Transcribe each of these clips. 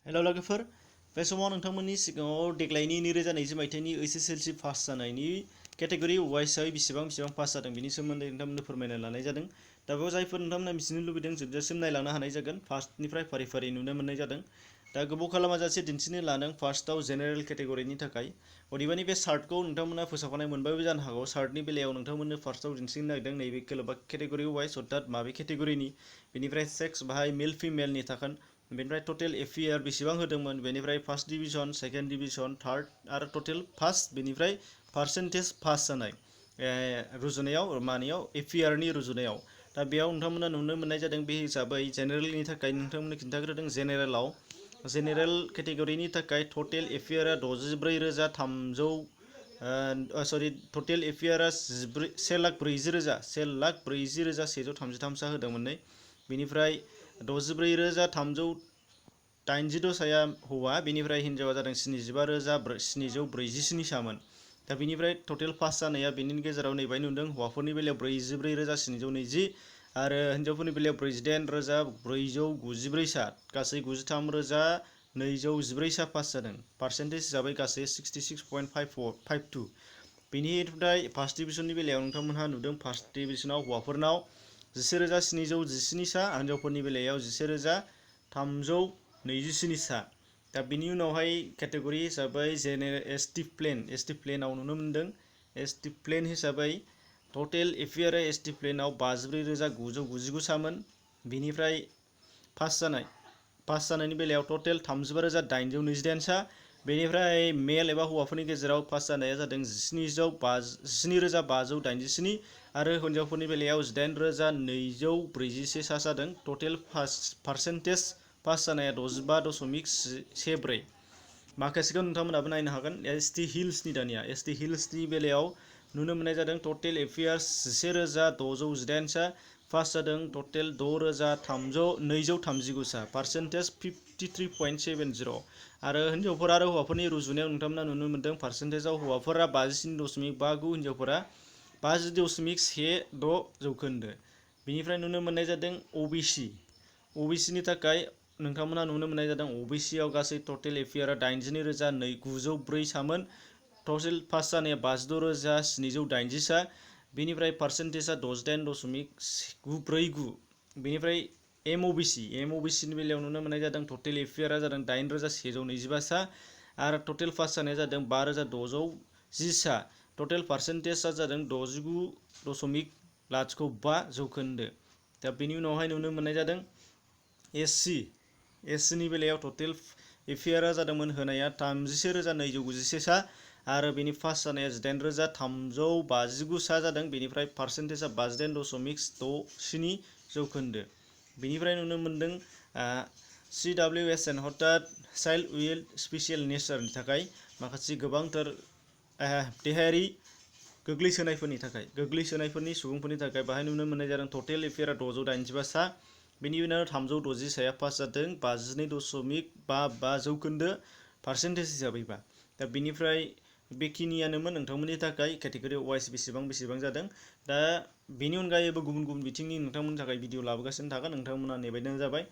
हेल' लोगोफोर, बे समाव नोंथांमोननि सिगाङाव देग्लायनि 2020 मायथाइनि एसएसएलसि पास जानायनि केटेगरि वाइसयै बेसेबां पास जादों बिनि सोमोन्दै नोंथांमोननो फोरमायना लानाय जादों। दा बेयाव जायफोर नोंथांमोना मिथिनो लुबैदों जोबजासिम नायलांनो हानाय जागोन। फार्स्टनिफ्राय फारि फारि नुनो मोननाय जादों। दा गोबाव खालामाजासे दिन्थिनो लादों फार्स्टआव जेनेरेल केटेगरिनि थाखाय। अदेबानि बे चार्टखौ नोंथांमोना फोसावखानाय मोनबायबो जानो हागौ। चार्टनि बेलायाव नोंथांमोननो फार्स्टआव दिन्थिनो नागिरदों नैबे केटेगरि वाइस, अर्थात माबे केटेगरिनि, बेनिफ्राय सेक्स बाहाय मेल फिमेलनि थागोन, बेनिफ्राय टटेल एफियार बेसेबां होदोंमोन, बेनिफ्राय first division, second division, third आरो टटेल फार्स्ट, बेनिफ्राय पार्सेन्टेज पास जानाय रुजुनायाव मानियाव एफियारनि रुजुनायाव। दा बेयाव नोंथांमोना नुनो मोननाय जादों। बे हिसाबै जेनेरेलनि थाखाय नोंथांमोननो खिन्थाग्रोदों। जेनेरेल केटेगरिनि थाखाय टटेल एफियारा 63,300 टटेल एफियारा 1,40,133,133 होदोंमोन। बेनिफ्राय 64,382 साया हौवा, बेनिफ्राय हिन्जावा जादों 75,747 सामोन। दा बेनिफ्राय टटेल पास जानाया बेनि गेजेराव नैबाय नुदों। हौवाफोरनि बेलायाव 44,720 आरो हिन्जावफोरनि बेलायाव 48,494 सा, गासै 93,214 सा पास जादों। पार्सेन्टेज हिसाबै गासै 66.52। बेनिफ्राय फार्स्ट डिभिजननि बेलायाव नोंथांमोनहा नुदों। फार्स्ट डिभिजनाव हौवाफोरनाव 11,717 सा, हिन्जावफोरनि बेलायाव 11,327 सा। दा बिनि उनावहाय केटेगरि हिसाबै एसटि प्लेनाव नुनो मोनदों। एसटि प्लेन हिसाबै टटेल एफियारा एसटि प्लेनाव 54,999 सामोन। बेनिफ्राय पास जानायनि बेलायाव टटेल 35,828 सा। बेनिफ्राय मेल एबा हौवाफोरनि गेजेराव पास जानाया जादों 17,587 आरो हिन्जावफोरनि बेलायाव 8,241 सा जादों। टटेल पार्सेन्टेज पास जानाया 65.14। माखासेखौ नोंथांमोनाबो नायनो हागोन। एसटि हिल्सनि बेलायाव नुनो मोननाय जादों। टटेल एफियार्स 11,618 सा पास जादों। टटेल 6,239 सा, पार्सेन्टेज 53.70। आरो हिन्जावफोर आरो हौवाफोरनि रुजुनायाव नोंथांमोना नुनो मोनदों। पार्सेन्टेजाव हौवाफोरा 57.59, हिन्जावफोरा 50.16%। बेनिफ्राय नुनो मोननाय जादों अबिसिनि थाखाय नोंथांमोना नुनो मोननाय जादों। अबिसियाव गासै टटेल एफियारा 82,904 सामोन। टटेल पास जानाया 56,780 सा। बेनिफ्राय पार्सेन्टेजआ 68.949। बेनिफ्राय एमअबिसिनि बेलायाव नुनो मोननाय जादों। टटेल एफियारा जादों 8,125 सा आरो टटेल पास जानाया जादों 5,610 सा। टटेल पार्सेन्टेजआ जादों 69.05%। दा बेनि उनावहाय नुनो मोननाय जादों एससिनि बेलायाव टटेल एफियारा जादोंमोन होनाया 31,291 सा आरो बेनि पास जानाया 8,359 सा जादों। बेनिफ्राय पार्सेन्टेजआ 58.67%। बेनिफ्राय नुनो मोनदों CWSN अर्थात चाइल्ड विथ स्पेसियेल नेचारनि थाखाय माखासे गोबांथार देहायारि गोग्लैसोनायफोरनि सुबुंफोरनि थाखाय बाहाय नुनो मोननाय जादों। टटेल एफियारा 685 सा। बेनि उनाव 360 साया पास जादों। 52.55% पार्सेन्टेज हिसाबैबा। दा बेनिफ्राय बेखिनियानोमोन नोंथांमोननि थाखाय केटेगरि वाइस बेसेबां जादों। दा बेनि अनगायैबो गुबुन बिथिंनि नोंथांमोननि थाखाय भिडिअ लाबोगासिनो थागोन। नोंथांमोना नेबायनो जाबाय।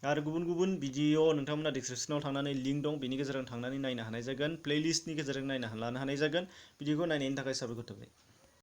आरो गुबुन भिडिअ नोंथांमोना डिसक्रिपसनाव थांनानै लिंक दं, बेनि गेजेरजों थांनानै नायनो हानाय जागोन। प्लेलिस्टनि गेजेरजों लानो हानाय जागोन। भिडिअखौ नायनायनि थाखाय साबायखर थाबाय।